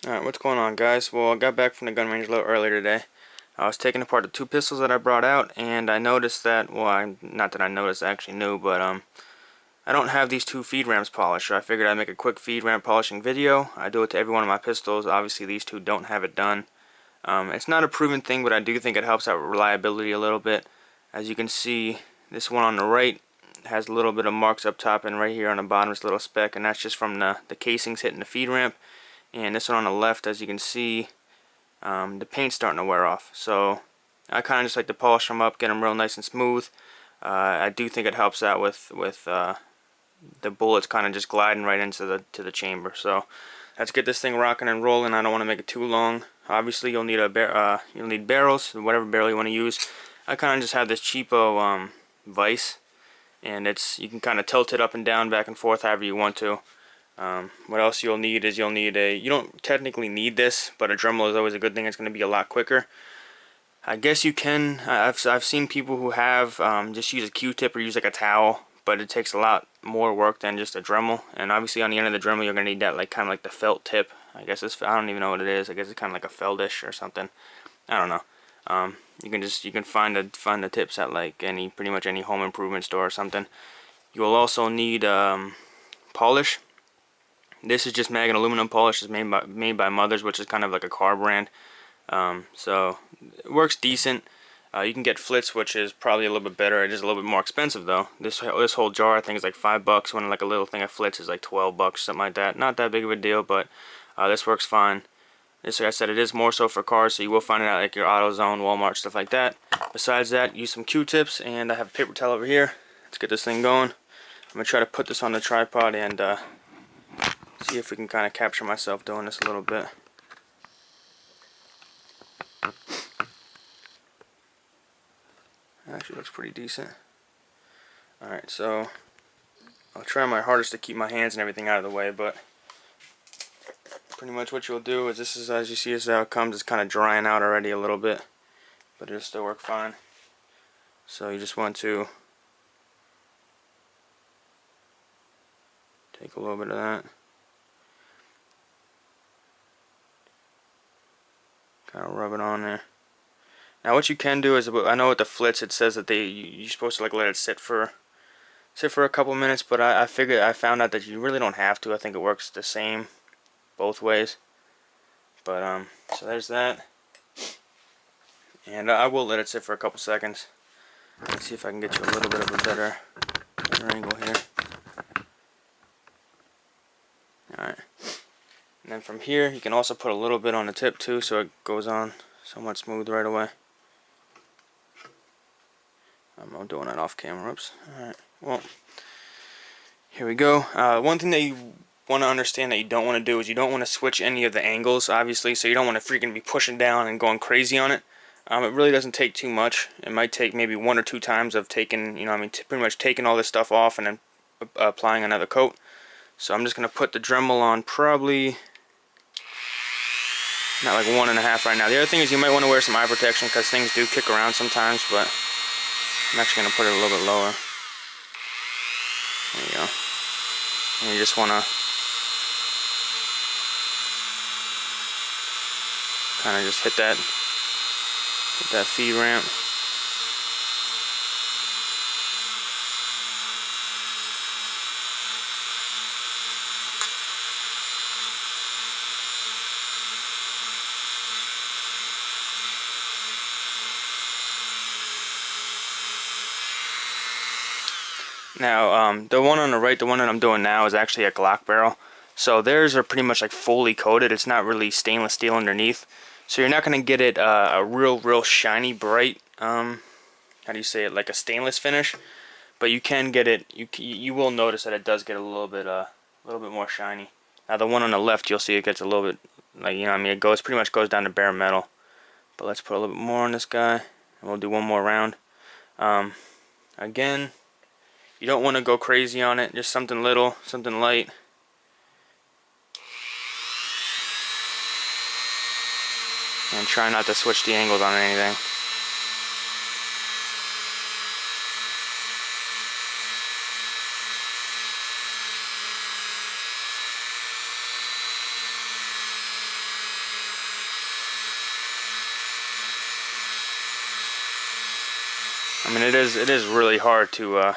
Alright, what's going on, guys? Well, I got back from the gun range a little earlier today. I was taking apart the two pistols that I brought out, and I noticed that, well, not that I noticed, I actually knew, but I don't have these two feed ramps polished, so I figured I'd make a quick feed ramp polishing video. I do it to every one of my pistols. Obviously, these two don't have it done. It's not a proven thing, but I do think it helps out reliability a little bit. As you can see, this one on the right has a little bit of marks up top, and right here on the bottom is a little speck, and that's just from the casings hitting the feed ramp. And this one on the left, as you can see, the paint's starting to wear off. So I kind of just like to polish them up, get them real nice and smooth. I do think it helps out with the bullets kind of just gliding right into the chamber. So let's get this thing rocking and rolling. I don't want to make it too long. Obviously, you'll need you'll need barrels, whatever barrel you want to use. I kind of just have this cheapo vise, and you can kind of tilt it up and down, back and forth, however you want to. What else you'll need is you don't technically need this, but a Dremel is always a good thing. It's going to be a lot quicker. I guess you can, I've seen people who have just use a Q-tip or use like a towel, but it takes a lot more work than just a Dremel. And obviously on the end of the Dremel you're going to need that kind of like the felt tip. I guess I don't even know what it is. I guess it's kind of like a feldish or something. I don't know. You can find the tips at like pretty much any home improvement store or something. You will also need polish. This is just Mag and aluminum polish. It's made by Mothers, which is kind of like a car brand. So it works decent. You can get Flitz, which is probably a little bit better. It is a little bit more expensive though. This whole jar I think is like $5. When like a little thing of Flitz is like $12, something like that. Not that big of a deal, but this works fine. This, like I said, it is more so for cars, so you will find it at like your AutoZone, Walmart, stuff like that. Besides that, use some Q-tips, and I have a paper towel over here. Let's get this thing going. I'm gonna try to put this on the tripod and see if we can kind of capture myself doing this a little bit. Actually looks pretty decent. Alright, so I'll try my hardest to keep my hands and everything out of the way, but pretty much what you'll do is this is, as you see, this is how it comes. It's kind of drying out already a little bit, but it'll still work fine. So you just want to take a little bit of that. Kind of rub it on there. Now what you can do is, I know with the Flitz it says that you're supposed to like let it sit for a couple minutes, but I found out that you really don't have to. I think it works the same both ways. But so there's that, and I will let it sit for a couple seconds. Let's see if I can get you a little bit of a better angle here. Alright. And then from here, you can also put a little bit on the tip too, so it goes on somewhat smooth right away. I'm doing it off camera. Oops. Alright, well, here we go. One thing that you want to understand that you don't want to do is you don't want to switch any of the angles, obviously, so you don't want to freaking be pushing down and going crazy on it. It really doesn't take too much. It might take maybe 1 or 2 times of taking, pretty much taking all this stuff off and then applying another coat. So I'm just going to put the Dremel on probably not like 1.5 right now. The other thing is you might want to wear some eye protection because things do kick around sometimes, but I'm actually going to put it a little bit lower. There you go. And you just want to kind of just hit that feed ramp. Now, the one on the right, the one that I'm doing now, is actually a Glock barrel. So theirs are pretty much like fully coated. It's not really stainless steel underneath. So you're not going to get it a real shiny, bright, how do you say it, like a stainless finish. But you can get it, you will notice that it does get a little bit more shiny. Now the one on the left, you'll see it gets a little bit, like, it pretty much goes down to bare metal. But let's put a little bit more on this guy, and we'll do one more round. Again, you don't want to go crazy on it, just something little, something light. And try not to switch the angles on anything. I mean, it is really hard to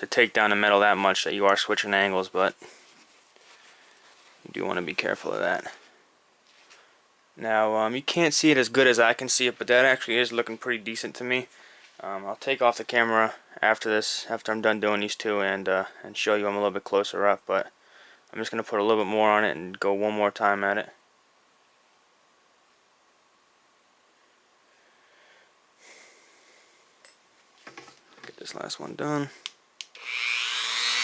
take down the metal that much that you are switching angles, but you do want to be careful of that. Now, you can't see it as good as I can see it, but that actually is looking pretty decent to me. I'll take off the camera after this, after I'm done doing these two, and show you I'm a little bit closer up, but I'm just going to put a little bit more on it and go one more time at it. Get this last one done.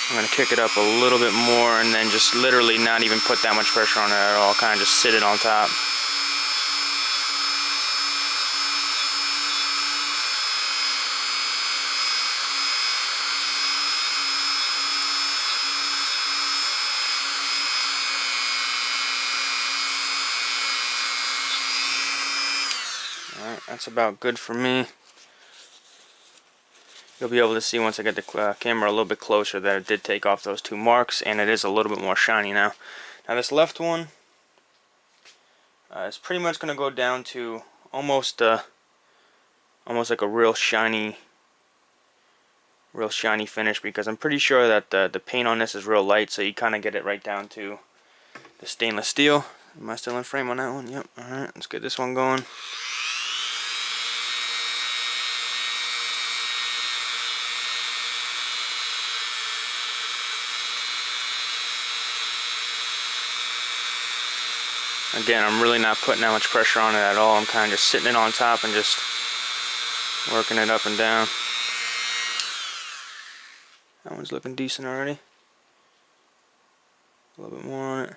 I'm going to kick it up a little bit more and then just literally not even put that much pressure on it at all, kind of just sit it on top. Alright, that's about good for me. You'll be able to see once I get the camera a little bit closer that it did take off those two marks, and it is a little bit more shiny now. Now this left one is pretty much going to go down to almost like a real shiny finish, because I'm pretty sure that the paint on this is real light, so you kind of get it right down to the stainless steel. Am I still in frame on that one? Yep. Alright, let's get this one going. Again, I'm really not putting that much pressure on it at all. I'm kind of just sitting it on top and just working it up and down. That one's looking decent already. A little bit more on it.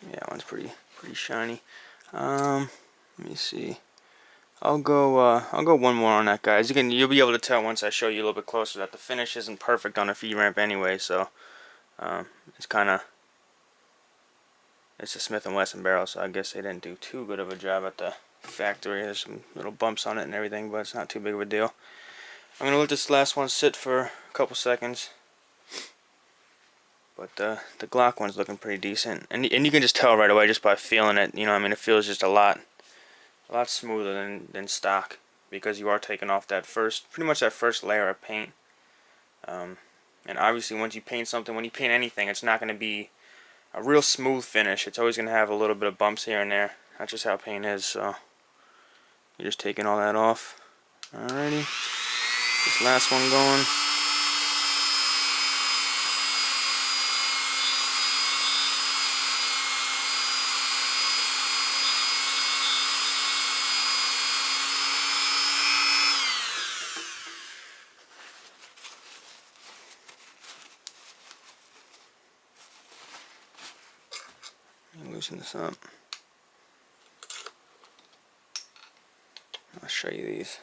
Yeah, that one's pretty shiny. Let me see. I'll go one more on that, guys. You'll be able to tell once I show you a little bit closer that the finish isn't perfect on a feed ramp anyway. So it's a Smith & Wesson barrel, so I guess they didn't do too good of a job at the factory. There's some little bumps on it and everything, but it's not too big of a deal. I'm gonna let this last one sit for a couple seconds. But the Glock one's looking pretty decent, and you can just tell right away just by feeling it. You know, I mean, it feels just a lot smoother than stock, because you are taking off that pretty much that first layer of paint. And obviously, once you paint something, when you paint anything, it's not going to be a real smooth finish. It's always going to have a little bit of bumps here and there. That's just how paint is. So you're just taking all that off. Alrighty, this last one going. Loosen this up. I'll show you these.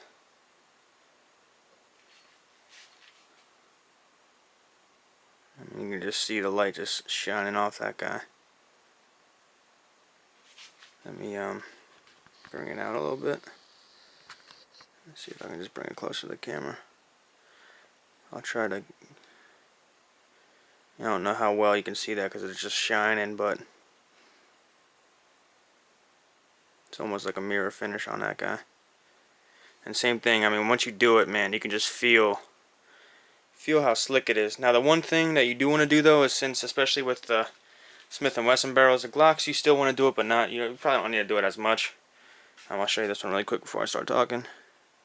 And you can just see the light just shining off that guy. Let me bring it out a little bit. Let's see if I can just bring it closer to the camera. I'll try to. I don't know how well you can see that because it's just shining, but it's almost like a mirror finish on that guy. And same thing, I mean, once you do it, man, you can just feel how slick it is. Now, the one thing that you do want to do, though, is since, especially with the Smith & Wesson barrels, the Glocks, you still want to do it, but not, you probably don't need to do it as much. I'll show you this one really quick before I start talking.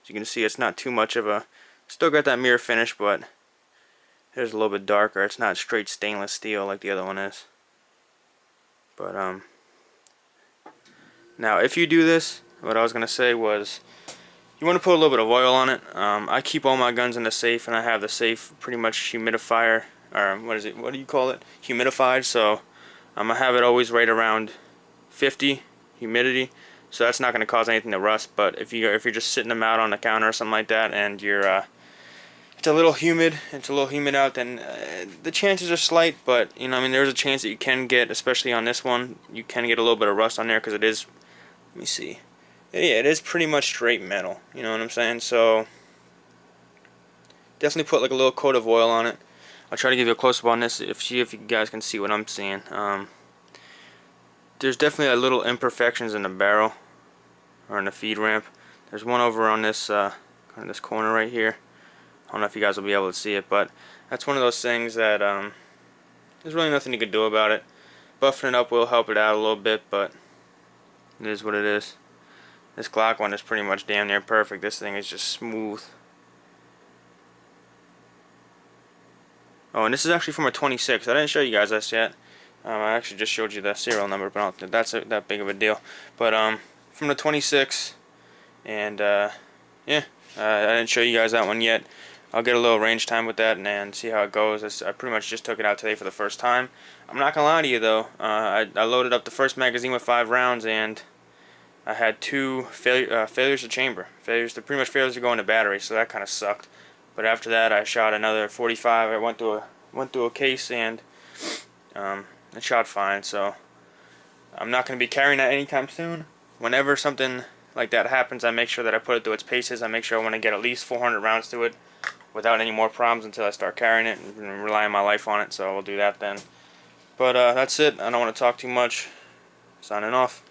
As you can see, it's not too much of a, still got that mirror finish, but it's a little bit darker. It's not straight stainless steel like the other one is. But, now, if you do this, what I was going to say was, you want to put a little bit of oil on it. I keep all my guns in the safe, and I have the safe pretty much humidifier, or what do you call it? Humidified, so I have it always right around 50 humidity, so that's not going to cause anything to rust. But if you're just sitting them out on the counter or something like that, and it's a little humid, out, then the chances are slight. But you know, I mean, there's a chance that you can get, especially on this one, you can get a little bit of rust on there because it is. Let me see. Yeah, it is pretty much straight metal. You know what I'm saying? So definitely put like a little coat of oil on it. I'll try to give you a close up on this if you guys can see what I'm seeing. There's definitely a little imperfections in the barrel or in the feed ramp. There's one over on this kind of this corner right here. I don't know if you guys will be able to see it, but that's one of those things that there's really nothing you can do about it. Buffing it up will help it out a little bit, but it is what it is. This Glock one is pretty much damn near perfect. This thing is just smooth. Oh, and this is actually from a 26. I didn't show you guys this yet. I actually just showed you the serial number, but I don't think that's that big of a deal. But from the 26, and yeah, I didn't show you guys that one yet. I'll get a little range time with that and see how it goes. I pretty much just took it out today for the first time. I'm not gonna lie to you though. I loaded up the first magazine with 5 rounds, and I had 2 failures to chamber. Failures to go in the battery, so that kind of sucked. But after that, I shot another 45. I went through a case, and it shot fine. So I'm not going to be carrying that anytime soon. Whenever something like that happens, I make sure that I put it through its paces. I make sure I want to get at least 400 rounds to it without any more problems until I start carrying it and relying my life on it. So we'll do that then. But that's it. I don't want to talk too much. Signing off.